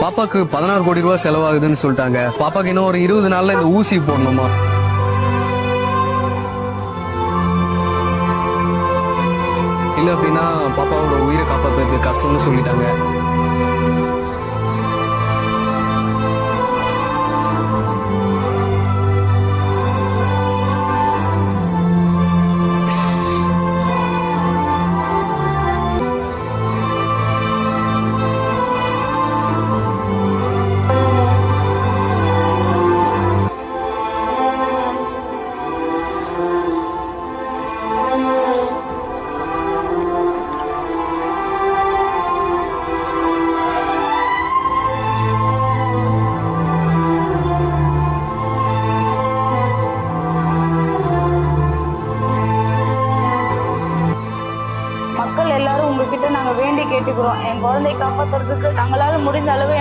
பாப்பாக்கு 16 கோடி ரூபாய் செலவாகுதுன்னு சொல்லிட்டாங்க. பாப்பாக்கு இன்னும் ஒரு 20 நாள்ல இந்த ஊசி போடணுமா? இல்ல அப்படின்னா பாப்பாவோட உயிரை காப்பாத்துறதுக்கு கஷ்டம்னு சொல்லிட்டாங்க. மக்கள் எல்லாரும் உங்ககிட்ட நாங்க வேண்டி கேட்டுக்கிறோம். என் குழந்தையை காப்பாத்துறதுக்கு தங்களால முடிந்த அளவு